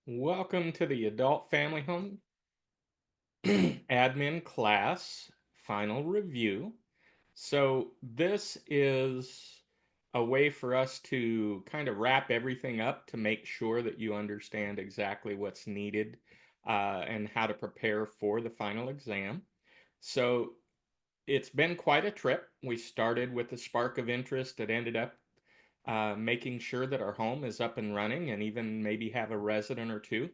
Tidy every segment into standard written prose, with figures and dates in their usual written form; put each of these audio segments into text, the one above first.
Welcome to the Adult Family Home Admin class final review. So, this is a way for us to kind of wrap everything up to make sure that you understand exactly what's needed and how to prepare for the final exam. So, it's been quite a trip. We started with a spark of interest that ended up making sure that our home is up and running and even maybe have a resident or two.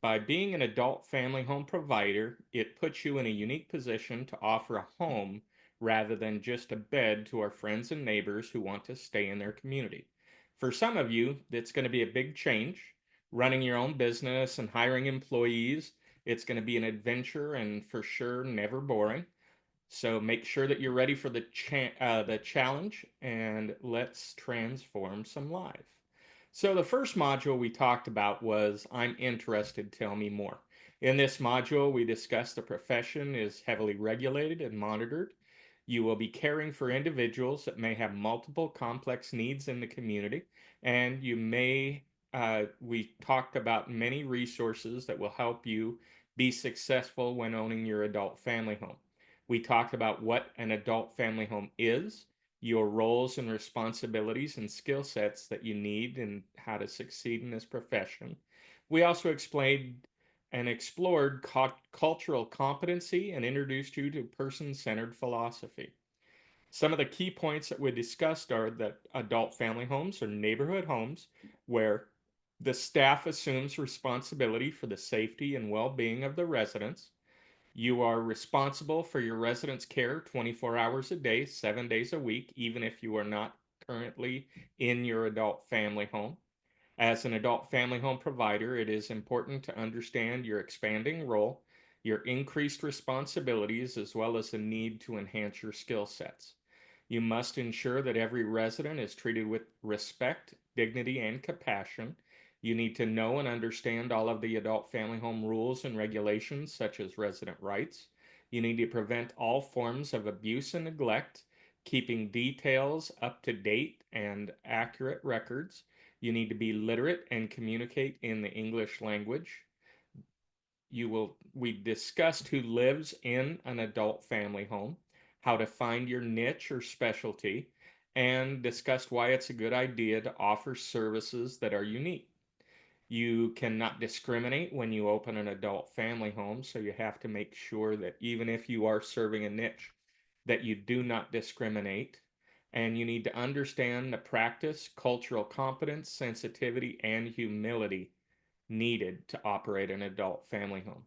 By being an adult family home provider, it puts you in a unique position to offer a home rather than just a bed to our friends and neighbors who want to stay in their community. For some of you, it's going to be a big change. Running your own business and hiring employees, it's going to be an adventure and for sure never boring. So make sure that you're ready for the challenge and let's transform some life. So the first module we talked about was I'm interested, tell me more. In this module, we discussed the profession is heavily regulated and monitored. You will be caring for individuals that may have multiple complex needs in the community, and we talked about many resources that will help you be successful when owning your adult family home. We talked about what an adult family home is, your roles and responsibilities and skill sets that you need and how to succeed in this profession. We also explained and explored cultural competency and introduced you to person centered philosophy. Some of the key points that we discussed are that adult family homes are neighborhood homes where the staff assumes responsibility for the safety and well being of the residents. You are responsible for your residents' care 24 hours a day, 7 days a week, even if you are not currently in your adult family home. As an adult family home provider, it is important to understand your expanding role, your increased responsibilities, as well as the need to enhance your skill sets. You must ensure that every resident is treated with respect, dignity, and compassion. You need to know and understand all of the adult family home rules and regulations, such as resident rights. You need to prevent all forms of abuse and neglect, keeping details up to date and accurate records. You need to be literate and communicate in the English language. We discussed who lives in an adult family home, how to find your niche or specialty, and discussed why it's a good idea to offer services that are unique. You cannot discriminate when you open an adult family home, so you have to make sure that even if you are serving a niche, that you do not discriminate. And you need to understand the practice, cultural competence, sensitivity, and humility needed to operate an adult family home.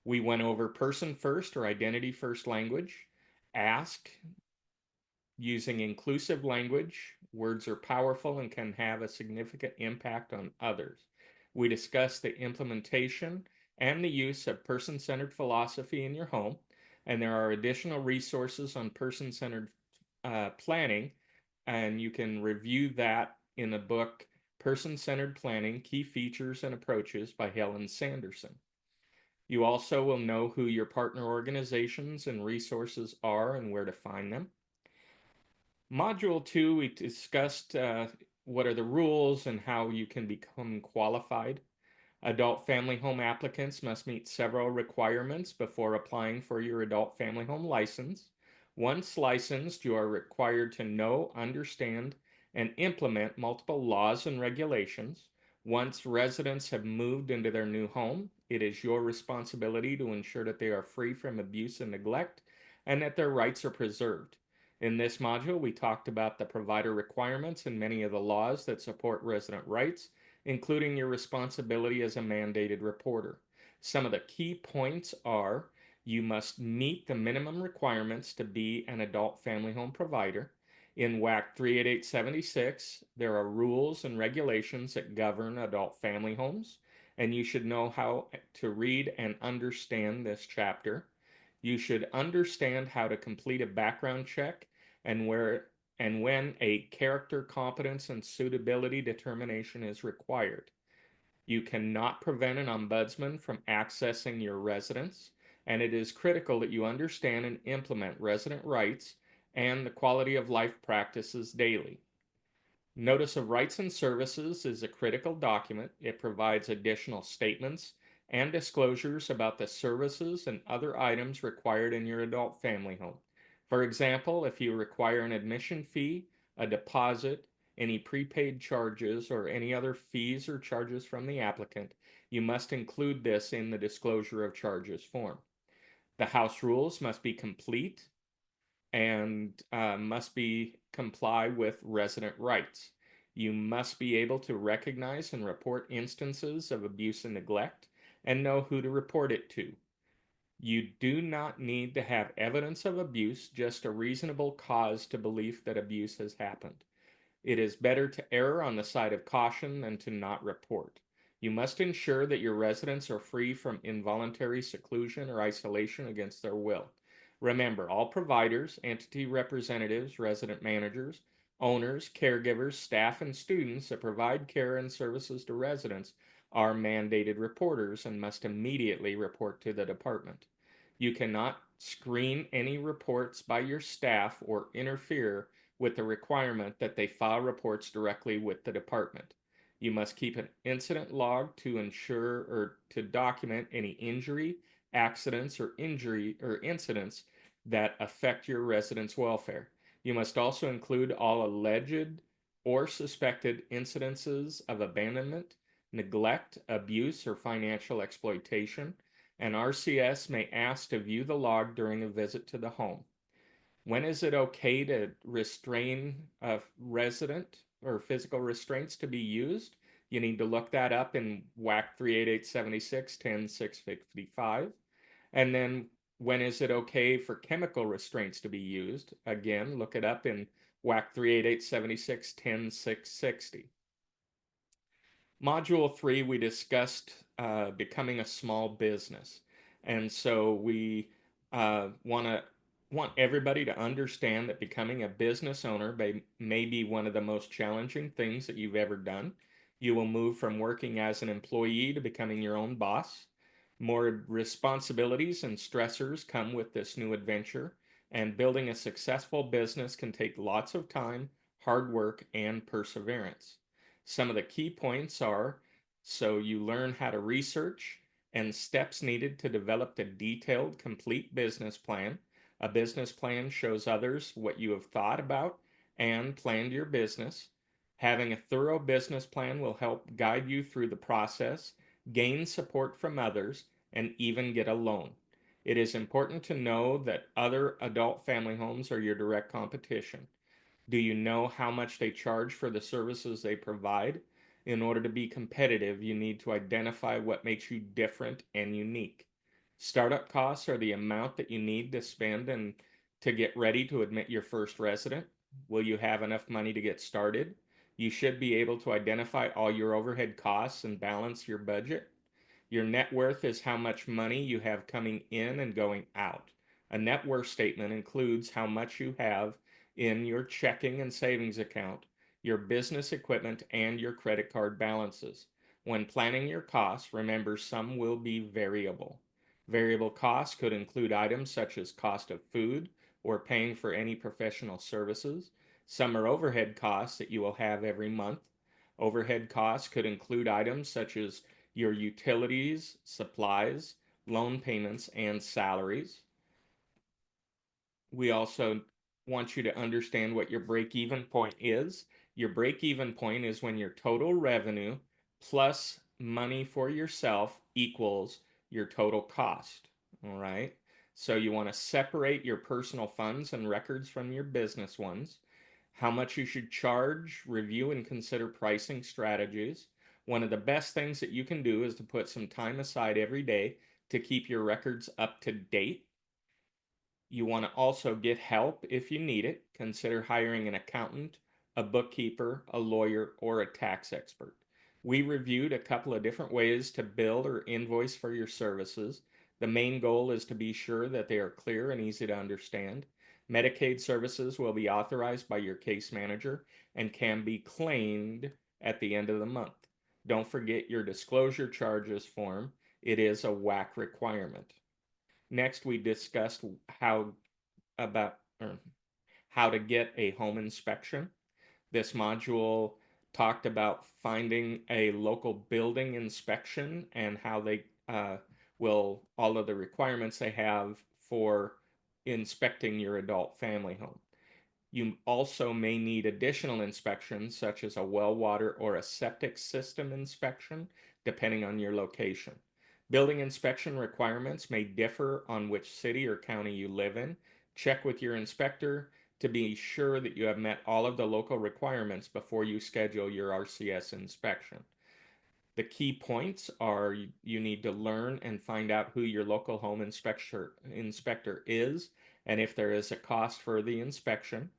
We went over person first or identity first language, ask, using inclusive language. Words are powerful and can have a significant impact on others. We discussed the implementation and the use of person centered philosophy in your home, and there are additional resources on person centered planning, and you can review that in the book Person Centered Planning Key Features and Approaches by Helen Sanderson. You also will know who your partner organizations and resources are and where to find them. Module 2, we discussed what are the rules and how you can become qualified. Adult family home applicants must meet several requirements before applying for your adult family home license. Once licensed, you are required to know, understand, and implement multiple laws and regulations. Once residents have moved into their new home, it is your responsibility to ensure that they are free from abuse and neglect and that their rights are preserved. In this module, we talked about the provider requirements and many of the laws that support resident rights, including your responsibility as a mandated reporter. Some of the key points are you must meet the minimum requirements to be an adult family home provider. In WAC 38876, there are rules and regulations that govern adult family homes, and you should know how to read and understand this chapter. You should understand how to complete a background check and where and when a character competence and suitability determination is required. You cannot prevent an ombudsman from accessing your residence, and it is critical that you understand and implement resident rights and the quality of life practices daily. Notice of Rights and Services is a critical document. It provides additional statements and disclosures about the services and other items required in your adult family home. For example, if you require an admission fee, a deposit, any prepaid charges, or any other fees or charges from the applicant, you must include this in the disclosure of charges form. The house rules must be complete and must be comply with resident rights. You must be able to recognize and report instances of abuse and neglect and know who to report it to. You do not need to have evidence of abuse, just a reasonable cause to believe that abuse has happened. It is better to err on the side of caution than to not report. You must ensure that your residents are free from involuntary seclusion or isolation against their will. Remember, all providers, entity representatives, resident managers, owners, caregivers, staff, and students that provide care and services to residents are mandated reporters and must immediately report to the department. You cannot screen any reports by your staff or interfere with the requirement that they file reports directly with the department. You must keep an incident log to ensure or to document any injury, accidents, or incidents that affect your residents' welfare. You must also include all alleged or suspected incidences of abandonment, neglect, abuse, or financial exploitation. An RCS may ask to view the log during a visit to the home. When is it okay to restrain a resident or physical restraints to be used? You need to look that up in WAC 38876 10655. And then when is it okay for chemical restraints to be used? Again, look it up in WAC 38876 10660. Module 3, we discussed becoming a small business. And so we want everybody to understand that becoming a business owner may be one of the most challenging things that you've ever done. You will move from working as an employee to becoming your own boss. More responsibilities and stressors come with this new adventure, and building a successful business can take lots of time, hard work, and perseverance. Some of the key points are, so you learn how to research and steps needed to develop a detailed, complete business plan. A business plan shows others what you have thought about and planned your business. Having a thorough business plan will help guide you through the process, gain support from others, and even get a loan. It is important to know that other adult family homes are your direct competition. Do you know how much they charge for the services they provide? In order to be competitive, you need to identify what makes you different and unique. Startup costs are the amount that you need to spend and to get ready to admit your first resident. Will you have enough money to get started? You should be able to identify all your overhead costs and balance your budget. Your net worth is how much money you have coming in and going out. A net worth statement includes how much you have in your checking and savings account, your business equipment, and your credit card balances. When planning your costs, remember some will be variable. Variable costs could include items such as cost of food or paying for any professional services. Some are overhead costs that you will have every month. Overhead costs could include items such as your utilities, supplies, loan payments, and salaries. We also want you to understand what your break even point is. Your break even point is when your total revenue plus money for yourself equals your total cost. All right. So you want to separate your personal funds and records from your business ones. How much you should charge, review and consider pricing strategies. One of the best things that you can do is to put some time aside every day to keep your records up to date. You want to also get help if you need it. Consider hiring an accountant, a bookkeeper, a lawyer, or a tax expert. We reviewed a couple of different ways to bill or invoice for your services. The main goal is to be sure that they are clear and easy to understand. Medicaid services will be authorized by your case manager and can be claimed at the end of the month. Don't forget your disclosure charges form. It is a WAC requirement. Next, we discussed how about how to get a home inspection. This module talked about finding a local building inspection and how they will, all of the requirements they have for inspecting your adult family home. You also may need additional inspections, such as a well water or a septic system inspection, depending on your location. Building inspection requirements may differ on which city or county you live in. Check with your inspector to be sure that you have met all of the local requirements before you schedule your RCS inspection. The key points are you need to learn and find out who your local home inspector is and if there is a cost for the inspection.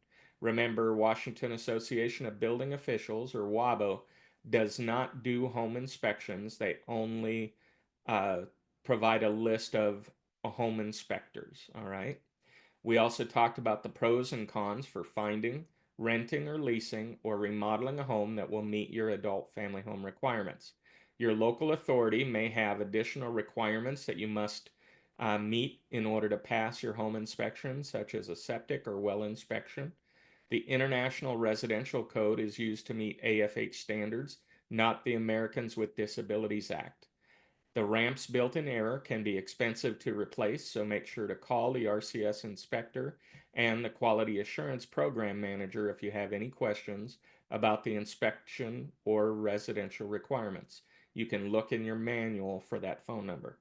Remember, Washington Association of Building Officials, or WABO, does not do home inspections. They only uh, provide a list of home inspectors. All right. We also talked about the pros and cons for finding, renting, or leasing or remodeling a home that will meet your adult family home requirements. Your local authority may have additional requirements that you must meet in order to pass your home inspection, such as a septic or well inspection. The International Residential Code is used to meet AFH standards, not the Americans with Disabilities Act. The ramps built in error can be expensive to replace, so make sure to call the RCS inspector and the quality assurance program manager if you have any questions about the inspection or residential requirements. You can look in your manual for that phone number.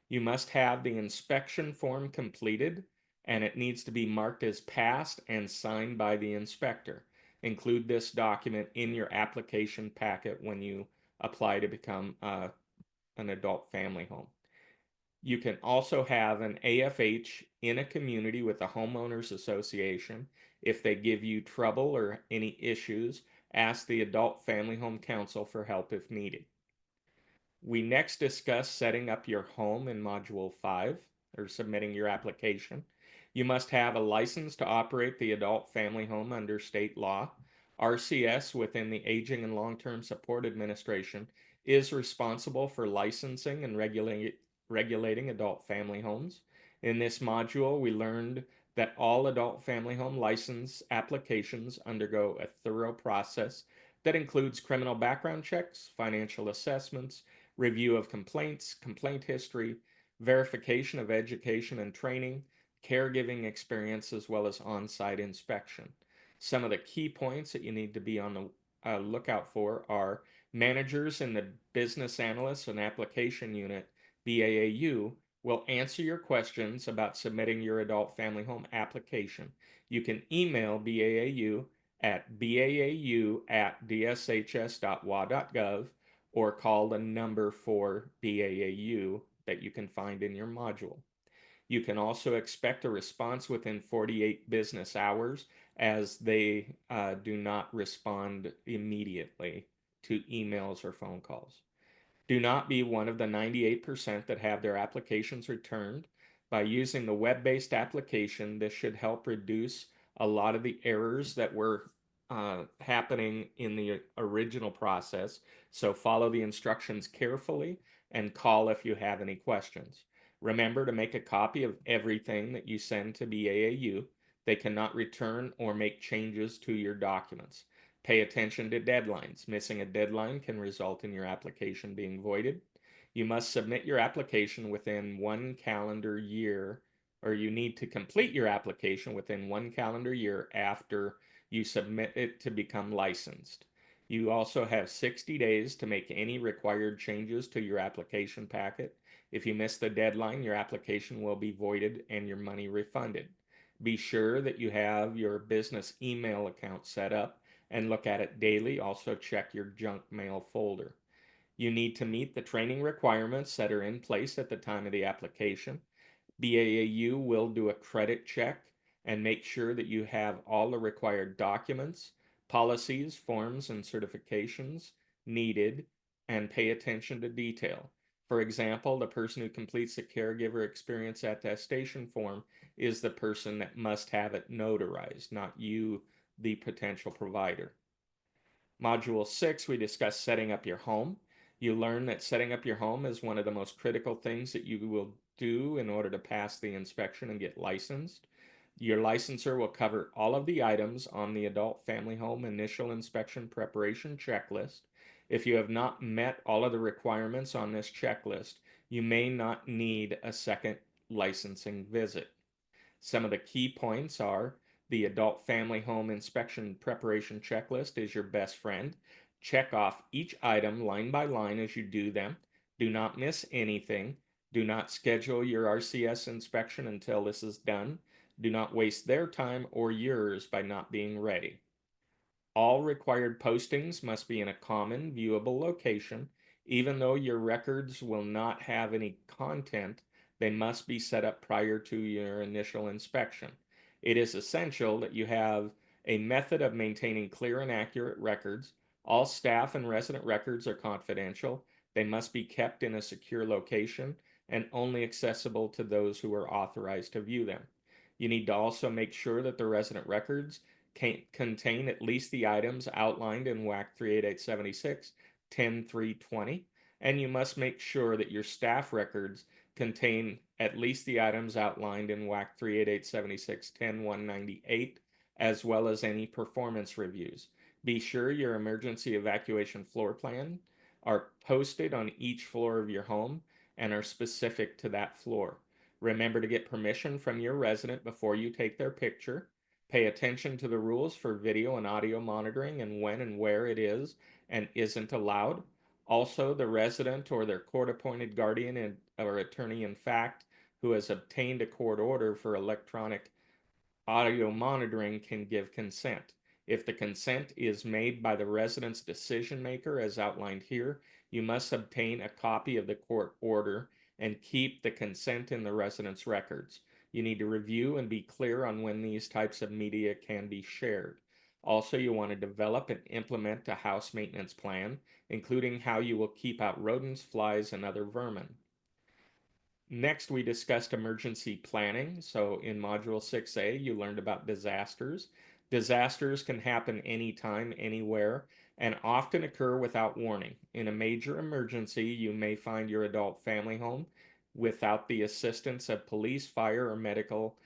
You must have the inspection form completed and it needs to be marked as passed and signed by the inspector. Include this document in your application packet when you apply to become an adult family home. You can also have an AFH in a community with the homeowners association. If they give you trouble or any issues, ask the adult family home council for help if needed. We next discuss setting up your home in Module 5, or submitting your application. You must have a license to operate the adult family home under state law. RCS within the Aging and Long-Term Support Administration is responsible for licensing and regulating adult family homes. In this module, we learned that all adult family home license applications undergo a thorough process that includes criminal background checks, financial assessments, review of complaints, complaint history, verification of education and training, caregiving experience, as well as on site inspection. Some of the key points that you need to be on the lookout for are managers in the business analyst and application unit, BAAU, will answer your questions about submitting your adult family home application. You can email BAAU at baau@dshs.wa.gov or call the number for BAAU that you can find in your module. You can also expect a response within 48 business hours as they do not respond immediately to emails or phone calls. Do not be one of the 98% that have their applications returned. By using the web-based application, this should help reduce a lot of the errors that were happening in the original process. So follow the instructions carefully and call if you have any questions. Remember to make a copy of everything that you send to BAAU. They cannot return or make changes to your documents. Pay attention to deadlines. Missing a deadline can result in your application being voided. You must submit your application within 1 calendar year, or you need to complete your application within 1 calendar year after you submit it to become licensed. You also have 60 days to make any required changes to your application packet. If you miss the deadline, your application will be voided and your money refunded. Be sure that you have your business email account set up and look at it daily. Also, check your junk mail folder. You need to meet the training requirements that are in place at the time of the application. BAAU will do a credit check and make sure that you have all the required documents, policies, forms, and certifications needed, and pay attention to detail. For example, the person who completes the caregiver experience attestation form is the person that must have it notarized, not you, the potential provider. Module 6, we discuss setting up your home. You learn that setting up your home is one of the most critical things that you will do in order to pass the inspection and get licensed. Your licensor will cover all of the items on the adult family home initial inspection preparation checklist. If you have not met all of the requirements on this checklist, you may not need a second licensing visit. Some of the key points are the adult family home inspection preparation checklist is your best friend. Check off each item line by line as you do them. Do not miss anything. Do not schedule your RCS inspection until this is done. Do not waste their time or yours by not being ready. All required postings must be in a common, viewable location. Even though your records will not have any content, they must be set up prior to your initial inspection. It is essential that you have a method of maintaining clear and accurate records. All staff and resident records are confidential. They must be kept in a secure location and only accessible to those who are authorized to view them. You need to also make sure that the resident records contain at least the items outlined in WAC 38876 10320, and you must make sure that your staff records contain at least the items outlined in WAC 38876 10198, as well as any performance reviews. Be sure your emergency evacuation floor plan are posted on each floor of your home and are specific to that floor. Remember to get permission from your resident before you take their picture. Pay attention to the rules for video and audio monitoring and when and where it is and isn't allowed. Also, the resident or their court-appointed guardian or attorney in fact who has obtained a court order for electronic audio monitoring can give consent. If the consent is made by the resident's decision maker as outlined here, you must obtain a copy of the court order and keep the consent in the resident's records. You need to review and be clear on when these types of media can be shared. Also, you want to develop and implement a house maintenance plan, including how you will keep out rodents, flies, and other vermin. Next, we discussed emergency planning. So in Module 6A, you learned about disasters. Disasters can happen anytime, anywhere, and often occur without warning. In a major emergency, you may find your adult family home without the assistance of police, fire, or medical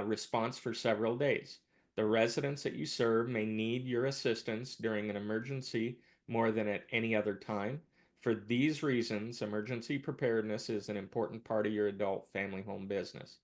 response for several days. The residents that you serve may need your assistance during an emergency more than at any other time. For these reasons, emergency preparedness is an important part of your adult family home business.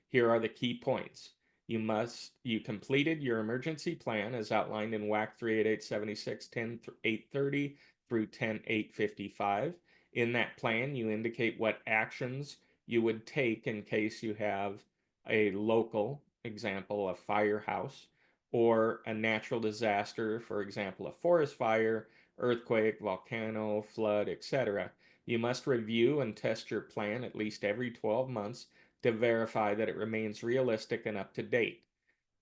Here are the key points. You completed your emergency plan as outlined in WAC 38876 10830 through 10855. In that plan, you indicate what actions you would take in case you have a local example, a firehouse, or a natural disaster, for example, a forest fire, earthquake, volcano, flood, etc. You must review and test your plan at least every 12 months to verify that it remains realistic and up to date.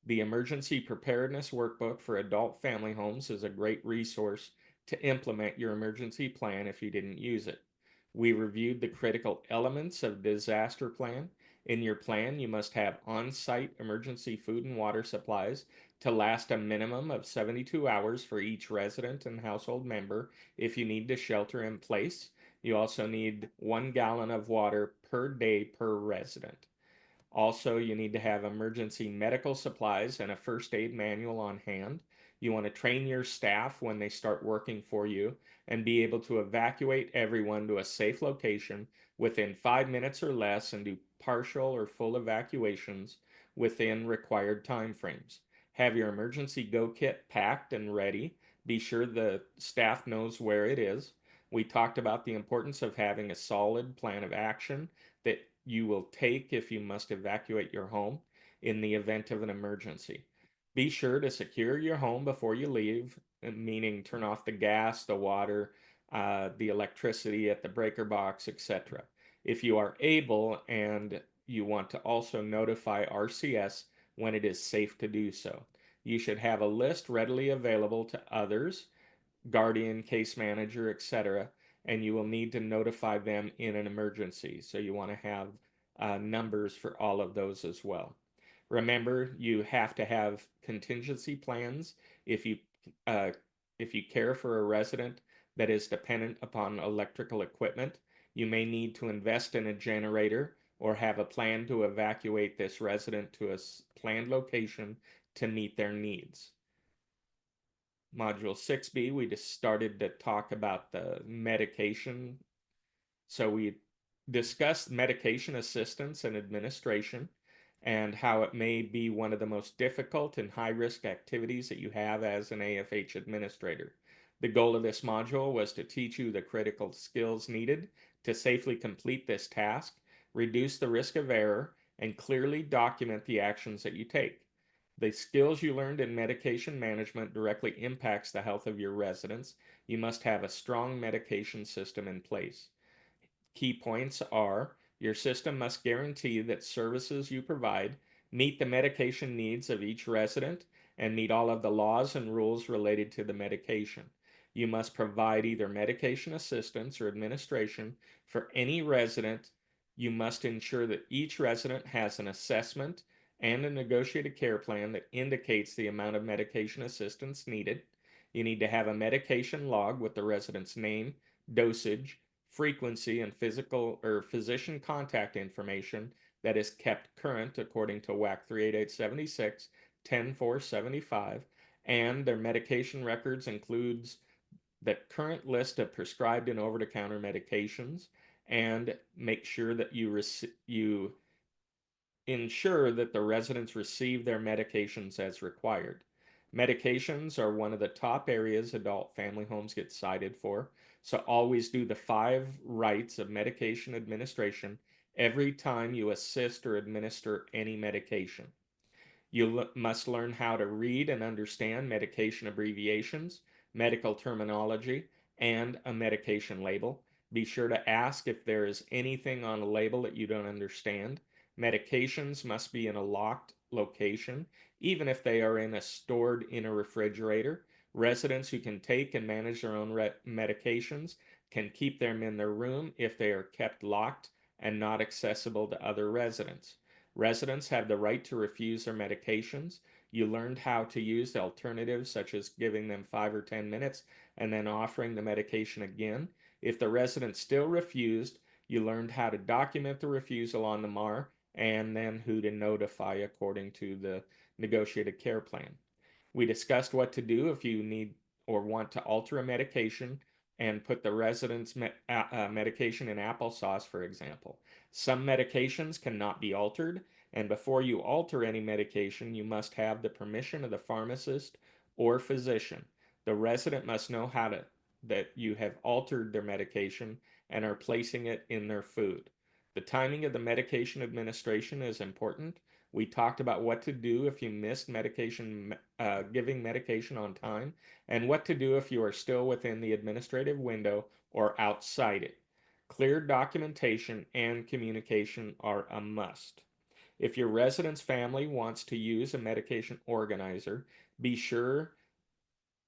The Emergency Preparedness Workbook for Adult Family Homes is a great resource to implement your emergency plan if you didn't use it. We reviewed the critical elements of disaster plan. In your plan, you must have on-site emergency food and water supplies to last a minimum of 72 hours for each resident and household member if you need to shelter in place. You also need 1 gallon of water per day per resident. Also, you need to have emergency medical supplies and a first aid manual on hand. You want to train your staff when they start working for you and be able to evacuate everyone to a safe location within 5 minutes or less and do partial or full evacuations within required time frames. Have your emergency go kit packed and ready. Be sure the staff knows where it is. We talked about the importance of having a solid plan of action that you will take if you must evacuate your home in the event of an emergency. Be sure to secure your home before you leave, meaning turn off the gas, the water, the electricity at the breaker box, etc. If you are able and you want to also notify RCS when it is safe to do so. You should have a list readily available to others, guardian, case manager, etc., and you will need to notify them in an emergency. So you want to have numbers for all of those as well. Remember, you have to have contingency plans if you uh, if you care for a resident that is dependent upon electrical equipment. You may need to invest in a generator or have a plan to evacuate this resident to a planned location to meet their needs. Module 6B, we just started to talk about the medication. So we discussed medication assistance and administration and how it may be one of the most difficult and high risk activities that you have as an AFH administrator. The goal of this module was to teach you the critical skills needed to safely complete this task, reduce the risk of error, and clearly document the actions that you take. The skills you learned in medication management directly impacts the health of your residents. You must have a strong medication system in place. Key points are your system must guarantee that services you provide meet the medication needs of each resident and meet all of the laws and rules related to the medication. You must provide either medication assistance or administration for any resident. You must ensure that each resident has an assessment and a negotiated care plan that indicates the amount of medication assistance needed. You need to have a medication log with the resident's name, dosage, frequency, and physical or physician contact information that is kept current according to WAC 38876 10475, and their medication records includes the current list of prescribed and over-the-counter medications, and make sure that you ensure that the residents receive their medications as required. Medications are one of the top areas adult family homes get cited for, so always do the 5 rights of medication administration every time you assist or administer any medication. You must learn how to read and understand medication abbreviations, medical terminology, and a medication label. Be sure to ask if there is anything on a label that you don't understand. Medications must be in a locked location, even if they are stored in a refrigerator. Residents who can take and manage their own medications can keep them in their room if they are kept locked and not accessible to other residents. Residents have the right to refuse their medications. You learned how to use the alternatives, such as giving them 5 or 10 minutes and then offering the medication again. If the resident still refused, you learned how to document the refusal on the MAR and then who to notify according to the negotiated care plan. We discussed what to do if you need or want to alter a medication and put the resident's medication in applesauce, for example. Some medications cannot be altered, and before you alter any medication, you must have the permission of the pharmacist or physician. The resident must know that you have altered their medication and are placing it in their food. The timing of the medication administration is important. We talked about what to do if you missed giving medication on time, and what to do if you are still within the administrative window or outside it. Clear documentation and communication are a must. If your resident's family wants to use a medication organizer, be sure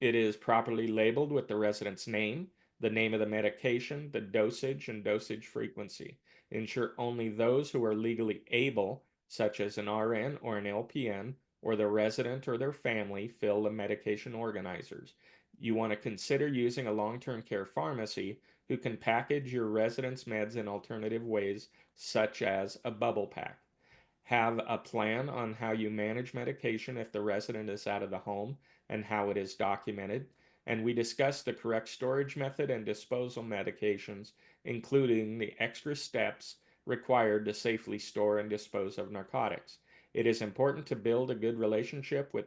it is properly labeled with the resident's name, the name of the medication, the dosage, and dosage frequency. Ensure only those who are legally able, such as an RN or an LPN, or the resident or their family, fill the medication organizers. You want to consider using a long-term care pharmacy who can package your resident's meds in alternative ways, such as a bubble pack. Have a plan on how you manage medication if the resident is out of the home and how it is documented. And we discussed the correct storage method and disposal medications, including the extra steps required to safely store and dispose of narcotics. It is important to build a good relationship with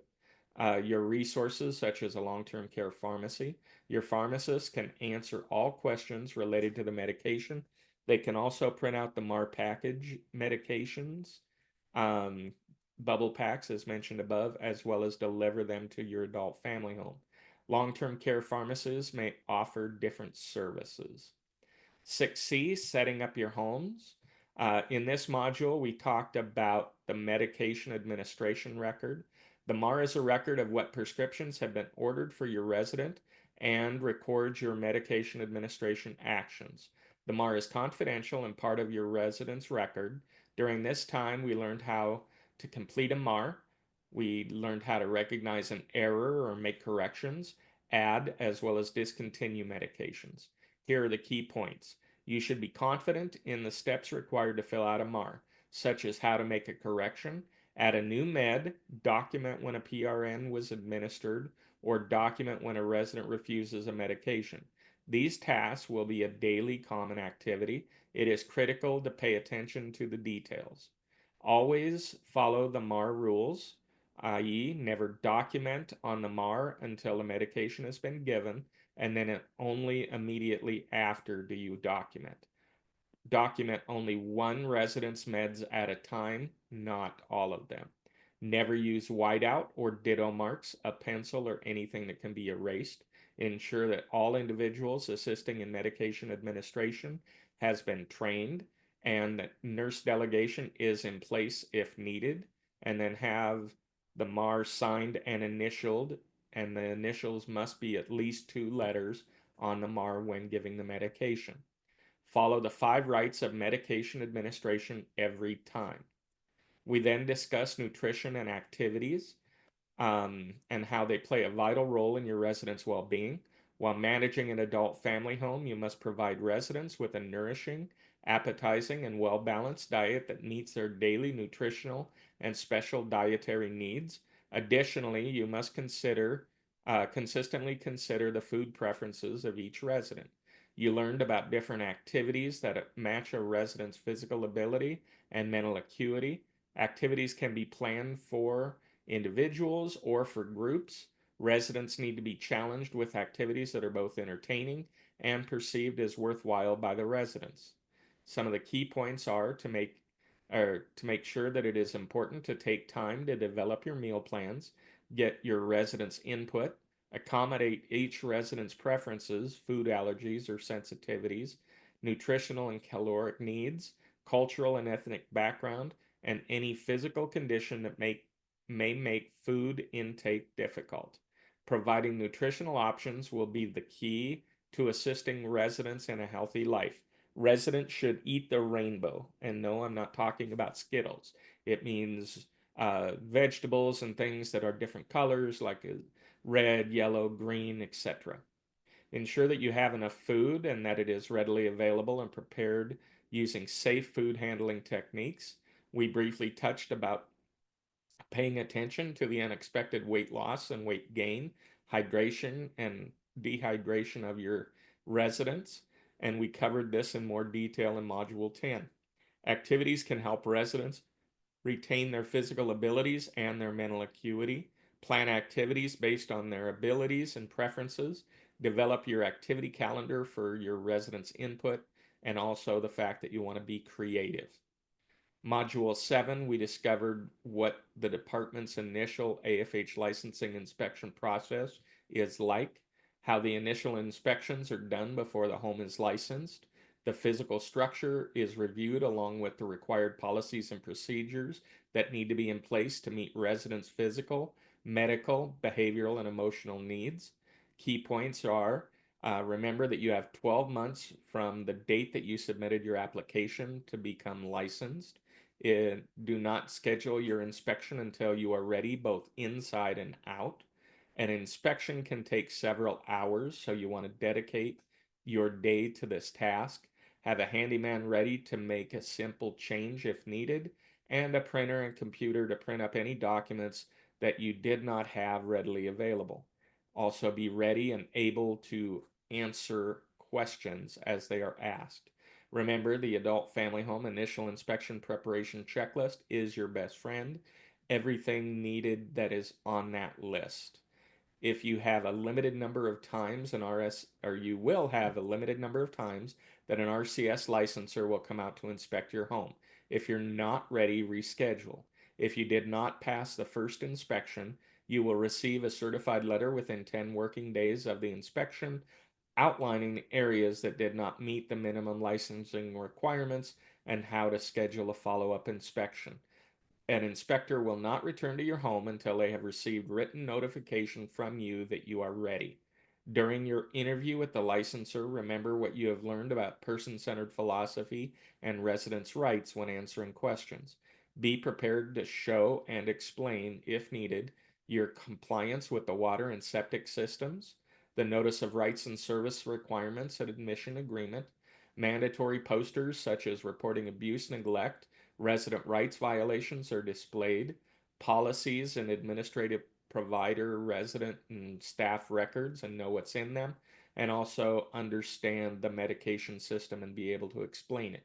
your resources, such as a long-term care pharmacy. Your pharmacist can answer all questions related to the medication. They can also print out the MAR package medications, um, bubble packs, as mentioned above, as well as deliver them to your adult family home. Long-term care pharmacies may offer different services. 6C, setting up your homes. In this module, we talked about the medication administration record. The MAR is a record of what prescriptions have been ordered for your resident and records your medication administration actions. The MAR is confidential and part of your resident's record. During this time, we learned how to complete a MAR. We learned how to recognize an error or make corrections, add as well as discontinue medications. Here are the key points. You should be confident in the steps required to fill out a MAR, such as how to make a correction, add a new med, document when a PRN was administered, or document when a resident refuses a medication. These tasks will be a daily common activity. It is critical to pay attention to the details. Always follow the MAR rules, i.e., never document on the MAR until the medication has been given, and then only immediately after do you document. Document only one resident's meds at a time, not all of them. Never use whiteout or ditto marks, a pencil, or anything that can be erased. Ensure that all individuals assisting in medication administration has been trained and that nurse delegation is in place if needed. And then have the MAR signed and initialed, and the initials must be at least 2 letters on the MAR when giving the medication. Follow the 5 rights of medication administration every time. We then discuss nutrition and activities, and how they play a vital role in your residents' well being. While managing an adult family home, you must provide residents with a nourishing, appetizing, and well balanced diet that meets their daily nutritional and special dietary needs. Additionally, you must consistently consider the food preferences of each resident. You learned about different activities that match a resident's physical ability and mental acuity. Activities can be planned for individuals or for groups. Residents need to be challenged with activities that are both entertaining and perceived as worthwhile by the residents. Some of the key points are to make sure that it is important to take time to develop your meal plans, get your residents' input, accommodate each resident's preferences, food allergies or sensitivities, nutritional and caloric needs, cultural and ethnic background, and any physical condition that may make food intake difficult. Providing nutritional options will be the key to assisting residents in a healthy life. Residents should eat the rainbow. And no, I'm not talking about Skittles. It means vegetables and things that are different colors, like red, yellow, green, etc. Ensure that you have enough food and that it is readily available and prepared using safe food handling techniques. We briefly touched about paying attention to the unexpected weight loss and weight gain, hydration and dehydration of your residents, and we covered this in more detail in Module 10. Activities can help residents retain their physical abilities and their mental acuity. Plan activities based on their abilities and preferences. Develop your activity calendar for your residents' input, and also the fact that you want to be creative. Module 7, we discovered what the department's initial AFH licensing inspection process is like, how the initial inspections are done before the home is licensed. The physical structure is reviewed along with the required policies and procedures that need to be in place to meet residents' physical, medical, behavioral, and emotional needs. Key points are remember that you have 12 months from the date that you submitted your application to become licensed. Do not schedule your inspection until you are ready, both inside and out. An inspection can take several hours, so you want to dedicate your day to this task. Have a handyman ready to make a simple change if needed, and a printer and computer to print up any documents that you did not have readily available. Also, be ready and able to answer questions as they are asked. Remember, the adult family home initial inspection preparation checklist is your best friend. Everything needed that is on that list. If you have a limited number of times an RS, or you will have a limited number of times that an RCS licensor will come out to inspect your home. If you're not ready, reschedule. If you did not pass the first inspection, you will receive a certified letter within 10 working days of the inspection outlining the areas that did not meet the minimum licensing requirements and how to schedule a follow-up inspection. An inspector will not return to your home until they have received written notification from you that you are ready. During your interview with the licensor, remember what you have learned about person-centered philosophy and residents' rights when answering questions. Be prepared to show and explain, if needed, your compliance with the water and septic systems, the notice of rights and service requirements and admission agreement. Mandatory posters such as reporting abuse, neglect, resident rights violations are displayed. Policies and administrative provider, resident, and staff records and know what's in them, and also understand the medication system and be able to explain it.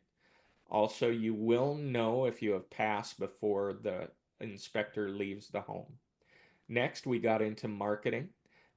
Also, you will know if you have passed before the inspector leaves the home. Next, we got into marketing,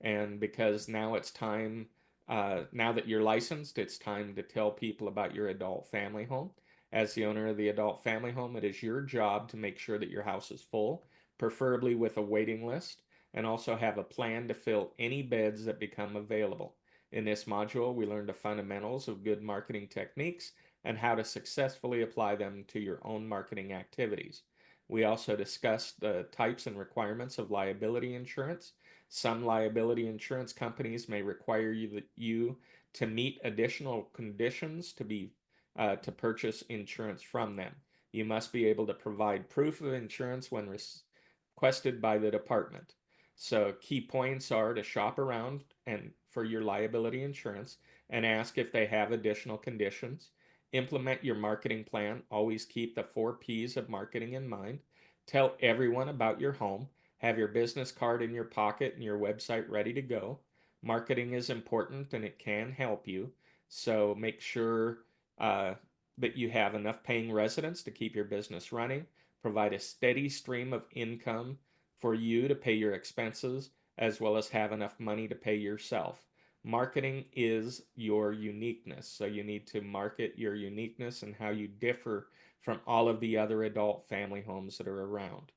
and because now it's time, now that you're licensed, it's time to tell people about your adult family home. As the owner of the adult family home, it is your job to make sure that your house is full, preferably with a waiting list, and also have a plan to fill any beds that become available. In this module, we learn the fundamentals of good marketing techniques and how to successfully apply them to your own marketing activities. We also discussed the types and requirements of liability insurance. Some liability insurance companies may require you to meet additional conditions to purchase insurance from them. You must be able to provide proof of insurance when requested by the department. So key points are to shop around and for your liability insurance and ask if they have additional conditions. Implement your marketing plan. Always keep the 4 P's of marketing in mind. Tell everyone about your home. Have your business card in your pocket and your website ready to go. Marketing is important and it can help you. So make sure uh, that you have enough paying residents to keep your business running. Provide a steady stream of income for you to pay your expenses, as well as have enough money to pay yourself. Marketing is your uniqueness. So you need to market your uniqueness and how you differ from all of the other adult family homes that are around.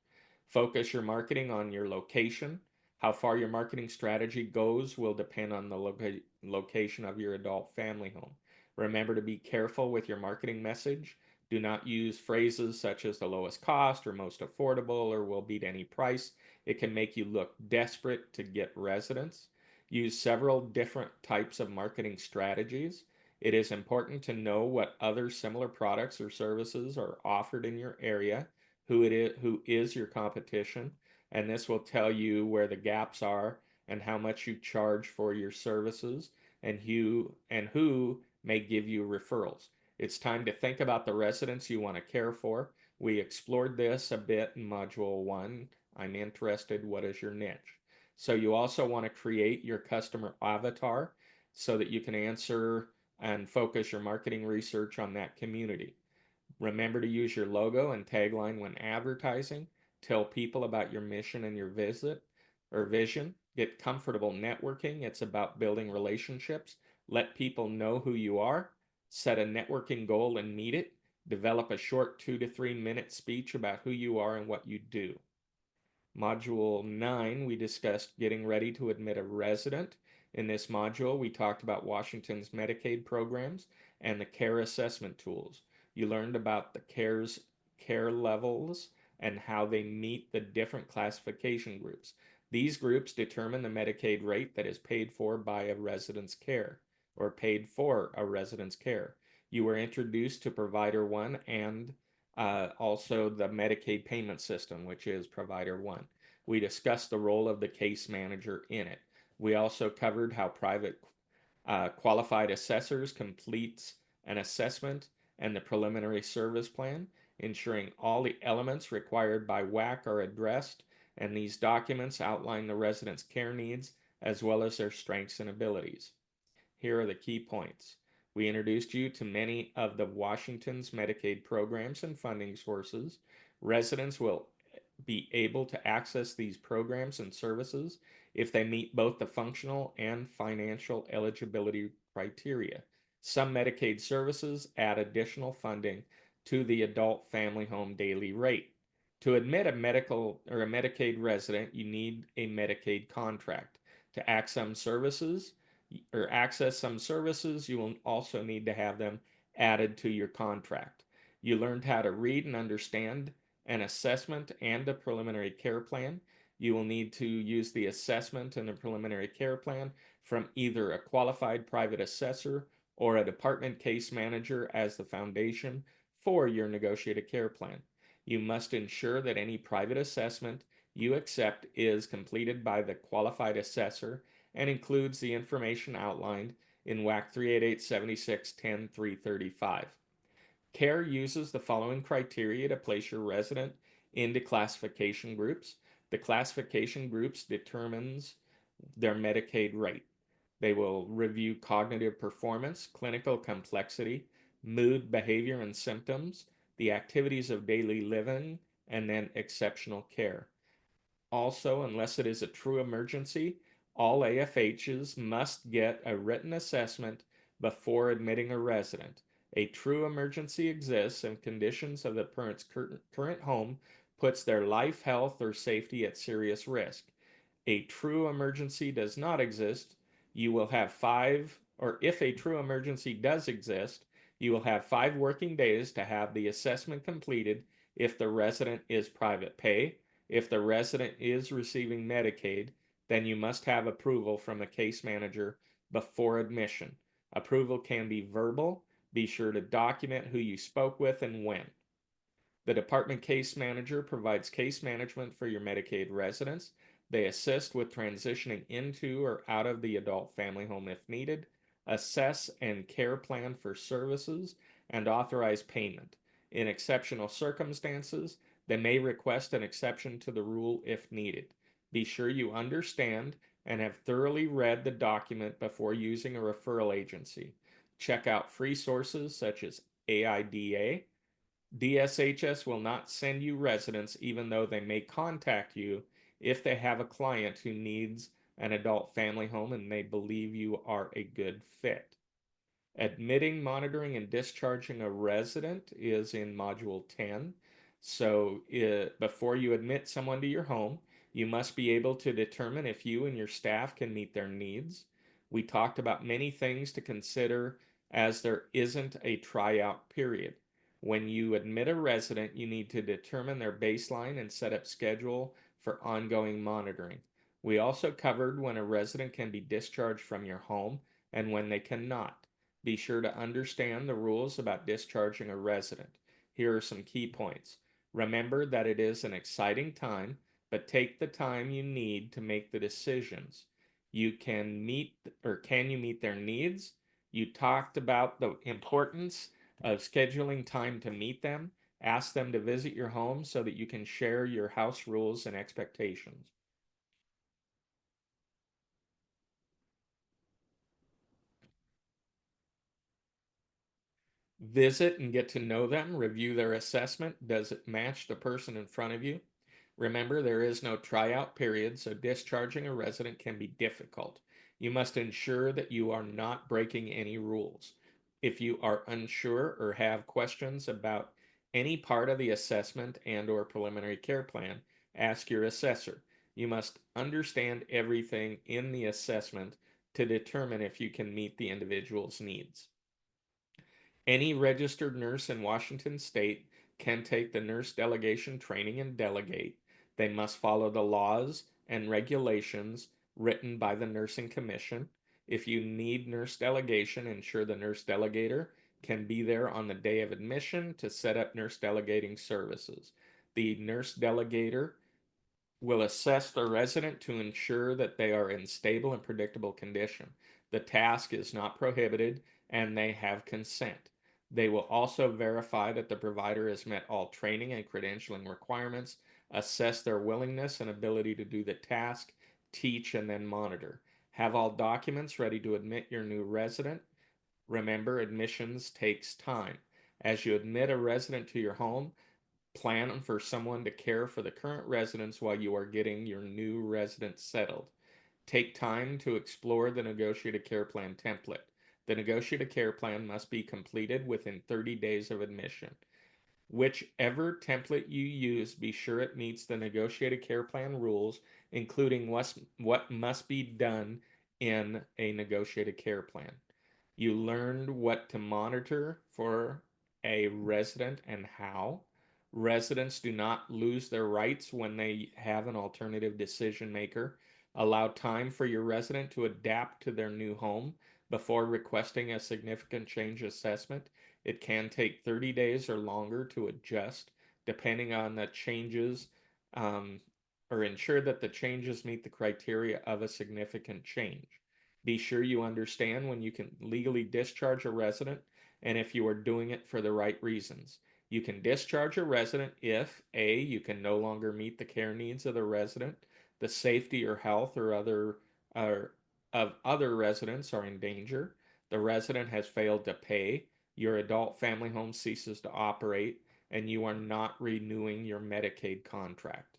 Focus your marketing on your location. How far your marketing strategy goes will depend on the location of your adult family home. Remember to be careful with your marketing message. Do not use phrases such as the lowest cost or most affordable or will beat any price. It can make you look desperate to get residents. Use several different types of marketing strategies. It is important to know what other similar products or services are offered in your area, who is your competition, and this will tell you where the gaps are and how much you charge for your services and who may give you referrals. It's time to think about the residents you want to care for. We explored this a bit in Module 1. I'm interested, what is your niche? So you also want to create your customer avatar so that you can answer and focus your marketing research on that community. Remember to use your logo and tagline when advertising. Tell people about your mission and your visit or vision. Get comfortable networking. It's about building relationships. Let people know who you are. Set a networking goal and meet it. Develop a short 2 to 3 minute speech about who you are and what you do. Module 9, we discussed getting ready to admit a resident. In this module, we talked about Washington's Medicaid programs and the care assessment tools. You learned about the care levels and how they meet the different classification groups. These groups determine the Medicaid rate that is paid for by a resident's care or paid for a resident's care. You were introduced to Provider 1 and also the Medicaid payment system, which is Provider 1. We discussed the role of the case manager in it. We also covered how private qualified assessors completes an assessment and the preliminary service plan, ensuring all the elements required by WAC are addressed, and these documents outline the resident's care needs as well as their strengths and abilities. Here are the key points. We introduced you to many of the Washington's Medicaid programs and funding sources. Residents will be able to access these programs and services if they meet both the functional and financial eligibility criteria. Some Medicaid services add additional funding to the adult family home daily rate. To admit a medical or a Medicaid resident, you need a Medicaid contract. To access some services, you will also need to have them added to your contract. You learned how to read and understand an assessment and a preliminary care plan. You will need to use the assessment and the preliminary care plan from either a qualified private assessor or a department case manager as the foundation for your negotiated care plan. You must ensure that any private assessment you accept is completed by the qualified assessor and includes the information outlined in WAC 388-76-10-335. CARE uses the following criteria to place your resident into classification groups. The classification groups determines their Medicaid rate. They will review cognitive performance, clinical complexity, mood, behavior, and symptoms, the activities of daily living, and then exceptional care. Also, unless it is a true emergency, all AFHs must get a written assessment before admitting a resident. A true emergency exists and conditions of the parent's current home puts their life, health, or safety at serious risk. A true emergency does not exist, you will have or if a true emergency does exist, you will have 5 working days to have the assessment completed if the resident is private pay. If the resident is receiving Medicaid, then you must have approval from a case manager before admission. Approval can be verbal. Be sure to document who you spoke with and when. The department case manager provides case management for your Medicaid residents. They assist with transitioning into or out of the adult family home if needed, assess and care plan for services, and authorize payment. In exceptional circumstances, they may request an exception to the rule if needed. Be sure you understand and have thoroughly read the document before using a referral agency. Check out free sources such as AIDA. DSHS will not send you residents even though they may contact you if they have a client who needs an adult family home and they believe you are a good fit. Admitting, monitoring, and discharging a resident is in Module 10. So before you admit someone to your home, you must be able to determine if you and your staff can meet their needs. We talked about many things to consider as there isn't a tryout period. When you admit a resident, you need to determine their baseline and set up schedule for ongoing monitoring. We also covered when a resident can be discharged from your home and when they cannot. Be sure to understand the rules about discharging a resident. Here are some key points. Remember that it is an exciting time, but take the time you need to make the decisions. Can you meet their needs? You talked about the importance of scheduling time to meet them. Ask them to visit your home so that you can share your house rules and expectations. Visit and get to know them, review their assessment. Does it match the person in front of you? Remember, there is no tryout period, so discharging a resident can be difficult. You must ensure that you are not breaking any rules. If you are unsure or have questions about any part of the assessment and/or preliminary care plan, ask your assessor. You must understand everything in the assessment to determine if you can meet the individual's needs. Any registered nurse in Washington state can take the nurse delegation training and delegate. They must follow the laws and regulations written by the Nursing Commission. If you need nurse delegation, ensure the nurse delegator can be there on the day of admission to set up nurse delegating services. The nurse delegator will assess the resident to ensure that they are in stable and predictable condition. The task is not prohibited and they have consent. They will also verify that the provider has met all training and credentialing requirements, assess their willingness and ability to do the task, teach, and then monitor. Have all documents ready to admit your new resident. Remember, admissions takes time. As you admit a resident to your home, plan for someone to care for the current residents while you are getting your new resident settled. Take time to explore the negotiated care plan template. The negotiated care plan must be completed within 30 days of admission. Whichever template you use, be sure it meets the negotiated care plan rules, including what must be done in a negotiated care plan. You learned what to monitor for a resident and how. Residents do not lose their rights when they have an alternative decision maker. Allow time for your resident to adapt to their new home before requesting a significant change assessment. It can take 30 days or longer to adjust, depending on the changes, um, or ensure that the changes meet the criteria of a significant change. Be sure you understand when you can legally discharge a resident and if you are doing it for the right reasons. You can discharge a resident if A, you can no longer meet the care needs of the resident, the safety or health or of other residents are in danger, the resident has failed to pay, your adult family home ceases to operate, and you are not renewing your Medicaid contract.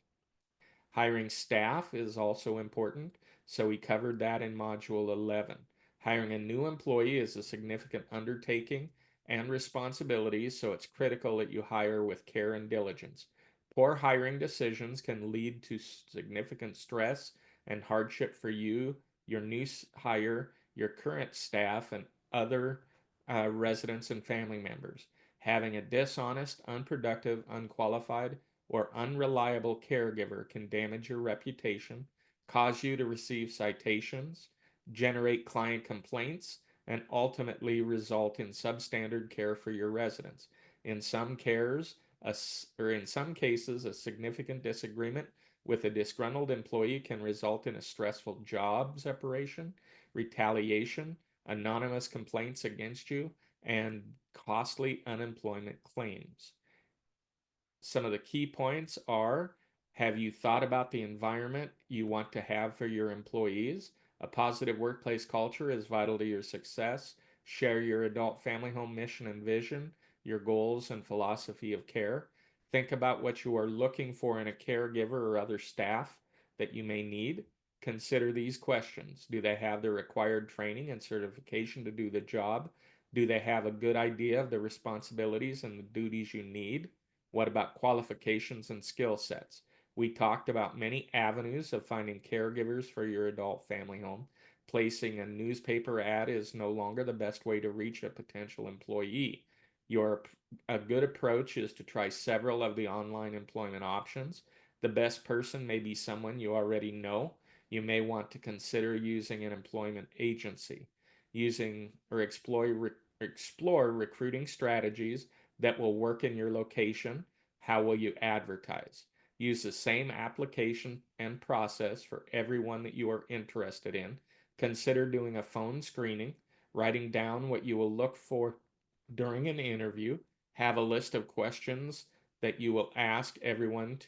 Hiring staff is also important, so we covered that in Module 11. Hiring a new employee is a significant undertaking and responsibility, so it's critical that you hire with care and diligence. Poor hiring decisions can lead to significant stress and hardship for you, your new hire, your current staff, and other residents and family members. Having a dishonest, unproductive, unqualified, or unreliable caregiver can damage your reputation, cause you to receive citations, generate client complaints, and ultimately result in substandard care for your residents. In some cares, in some cases, a significant disagreement with a disgruntled employee can result in a stressful job separation, retaliation, anonymous complaints against you, and costly unemployment claims. Some of the key points are: have you thought about the environment you want to have for your employees? A positive workplace culture is vital to your success. Share your adult family home mission and vision, your goals and philosophy of care. Think about what you are looking for in a caregiver or other staff that you may need. Consider these questions. Do they have the required training and certification to do the job? Do they have a good idea of the responsibilities and the duties you need? What about qualifications and skill sets? We talked about many avenues of finding caregivers for your adult family home. Placing a newspaper ad is no longer the best way to reach a potential employee. A good approach is to try several of the online employment options. The best person may be someone you already know. You may want to consider using an employment agency. Using or explore recruiting strategies that will work in your location. How will you advertise? Use the same application and process for everyone that you are interested in. Consider doing a phone screening, writing down what you will look for during an interview. Have a list of questions that you will ask everyone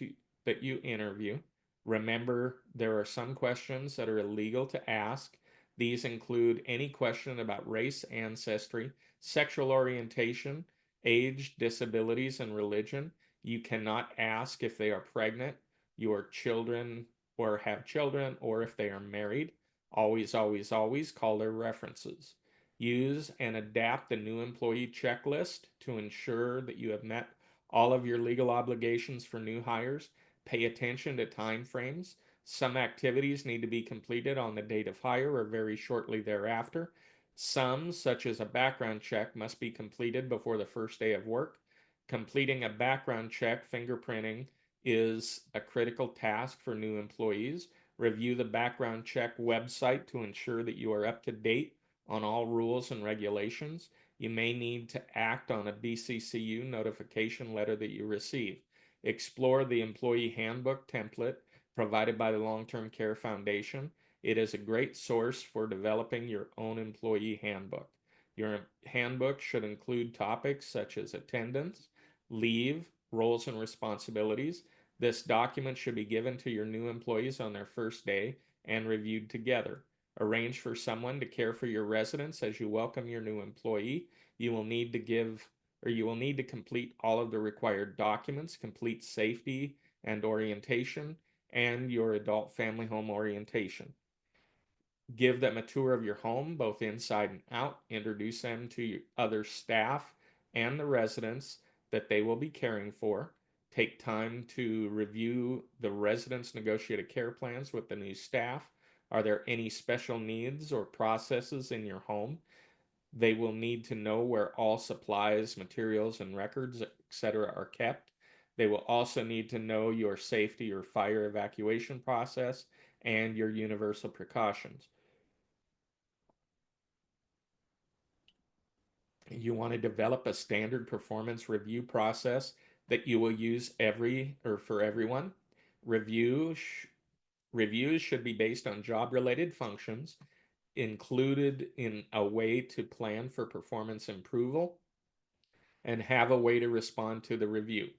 that you interview. Remember, there are some questions that are illegal to ask. These include any question about race, ancestry, sexual orientation, age, disabilities, and religion. You cannot ask if they are pregnant, your children, or have children, or if they are married. Always, always, always call their references. Use and adapt the new employee checklist to ensure that you have met all of your legal obligations for new hires. Pay attention to time frames. Some activities need to be completed on the date of hire or very shortly thereafter. Some, such as a background check, must be completed before the first day of work. Completing a background check, fingerprinting, is a critical task for new employees. Review the background check website to ensure that you are up to date on all rules and regulations. You may need to act on a BCCU notification letter that you receive. Explore the employee handbook template provided by the Long-Term Care Foundation. It is a great source for developing your own employee handbook. Your handbook should include topics such as attendance, leave, roles and responsibilities. This document should be given to your new employees on their first day and reviewed together. Arrange for someone to care for your residents as you welcome your new employee. You will need to complete all of the required documents, complete safety and orientation, and your adult family home orientation. Give them a tour of your home, both inside and out. Introduce them to your other staff and the residents that they will be caring for. Take time to review the residents' negotiated care plans with the new staff. Are there any special needs or processes in your home? They will need to know where all supplies, materials, and records, etc., are kept. They will also need to know your safety or fire evacuation process and your universal precautions. You want to develop a standard performance review process that you will use for everyone. Review Reviews should be based on job related functions included in a way to plan for performance approval, and have a way to respond to the review.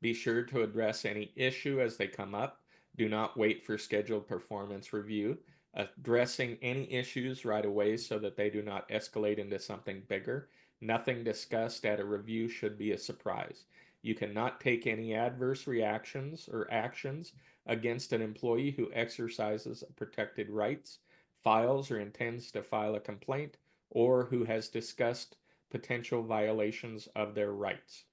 Be sure to address any issue as they come up. Do not wait for scheduled performance review. Addressing any issues right away so that they do not escalate into something bigger. Nothing discussed at a review should be a surprise. You cannot take any adverse reactions or actions against an employee who exercises protected rights, files or intends to file a complaint, or who has discussed potential violations of their rights.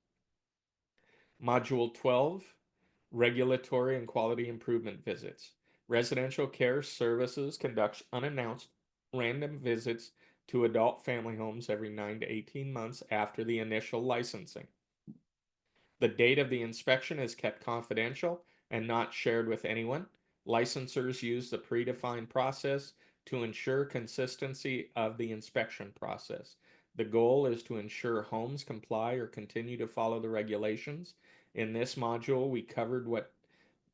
Module 12, Regulatory and Quality Improvement Visits. Residential Care Services conducts unannounced random visits to adult family homes every 9 to 18 months after the initial licensing. The date of the inspection is kept confidential and not shared with anyone. Licensors use the predefined process to ensure consistency of the inspection process. The goal is to ensure homes comply or continue to follow the regulations. In this module, we covered what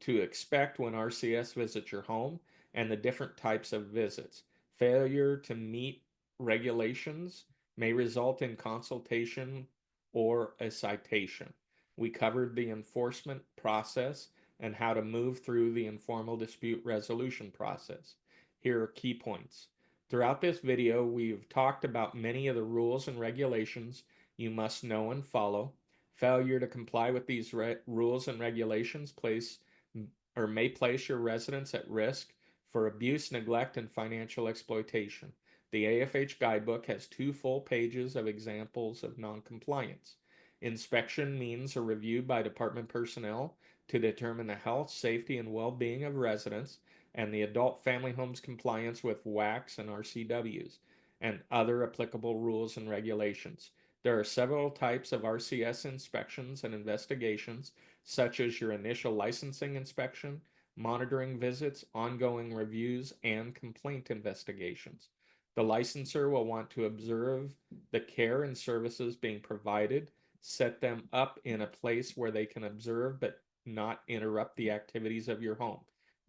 to expect when RCS visits your home and the different types of visits. Failure to meet regulations may result in consultation or a citation. We covered the enforcement process and how to move through the informal dispute resolution process. Here are key points. Throughout this video, we've talked about many of the rules and regulations you must know and follow. Failure to comply with these rules and regulations may place your residents at risk for abuse, neglect, and financial exploitation. The AFH guidebook has 2 full pages of examples of noncompliance. Inspection means a review by department personnel to determine the health, safety, and well-being of residents and the adult family home's compliance with WACs and RCWs and other applicable rules and regulations. There are several types of RCS inspections and investigations, such as your initial licensing inspection, monitoring visits, ongoing reviews, and complaint investigations. The licensor will want to observe the care and services being provided, set them up in a place where they can observe but not interrupt the activities of your home.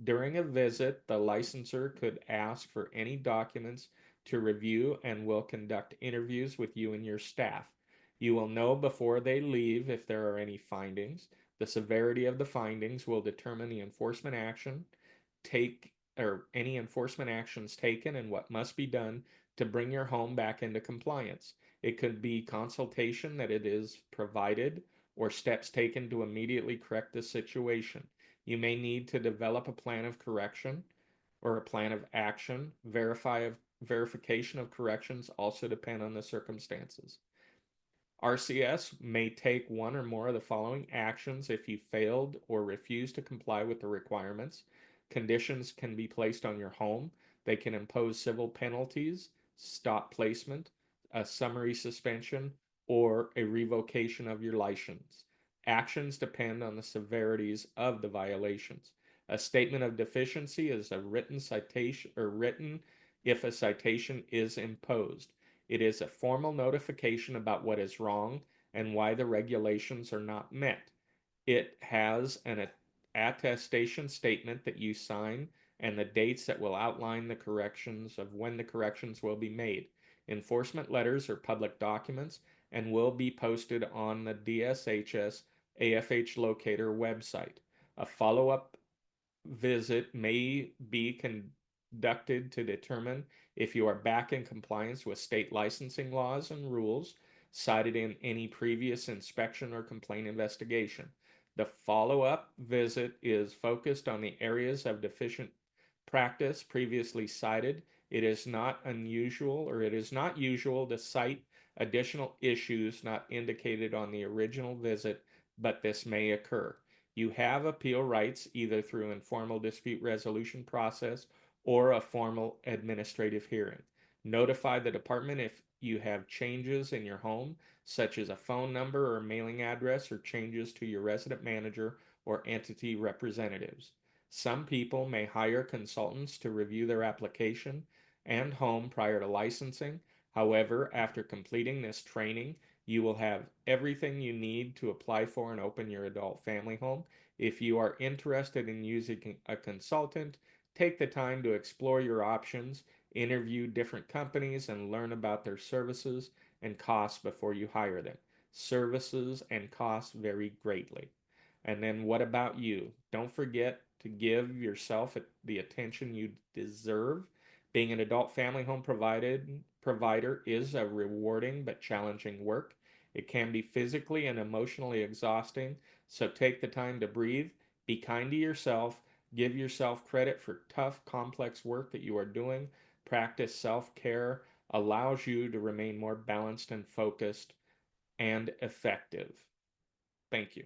During a visit, the licensor could ask for any documents to review and will conduct interviews with you and your staff. You will know before they leave if there are any findings. The severity of the findings will determine the enforcement action any enforcement actions taken and what must be done to bring your home back into compliance. It could be consultation that it is provided or steps taken to immediately correct the situation. You may need to develop a plan of correction or a plan of action. Verification of corrections also depend on the circumstances. RCS may take one or more of the following actions if you failed or refused to comply with the requirements. Conditions can be placed on your home. They can impose civil penalties, stop placement, a summary suspension, or a revocation of your license. Actions depend on the severities of the violations. A statement of deficiency is a written citation or written if a citation is imposed. It is a formal notification about what is wrong and why the regulations are not met. It has an attestation statement that you sign and the dates that will outline the corrections of when the corrections will be made. Enforcement letters are public documents and will be posted on the DSHS AFH locator website. A follow-up visit may be conducted to determine if you are back in compliance with state licensing laws and rules cited in any previous inspection or complaint investigation. The follow-up visit is focused on the areas of deficient practice previously cited. It is not usual to cite additional issues not indicated on the original visit, but this may occur. You have appeal rights either through informal dispute resolution process or a formal administrative hearing. Notify the department if you have changes in your home, such as a phone number or mailing address, or changes to your resident manager or entity representatives. Some people may hire consultants to review their application and home prior to licensing. However, after completing this training, you will have everything you need to apply for and open your adult family home. If you are interested in using a consultant, take the time to explore your options. Interview different companies and learn about their services and costs before you hire them. Services and costs vary greatly. And then what about you? Don't forget to give yourself the attention you deserve. Being an adult family home provider is a rewarding but challenging work. It can be physically and emotionally exhausting, so take the time to breathe, be kind to yourself, give yourself credit for tough, complex work that you are doing. Practice self care allows you to remain more balanced and focused and effective. Thank you.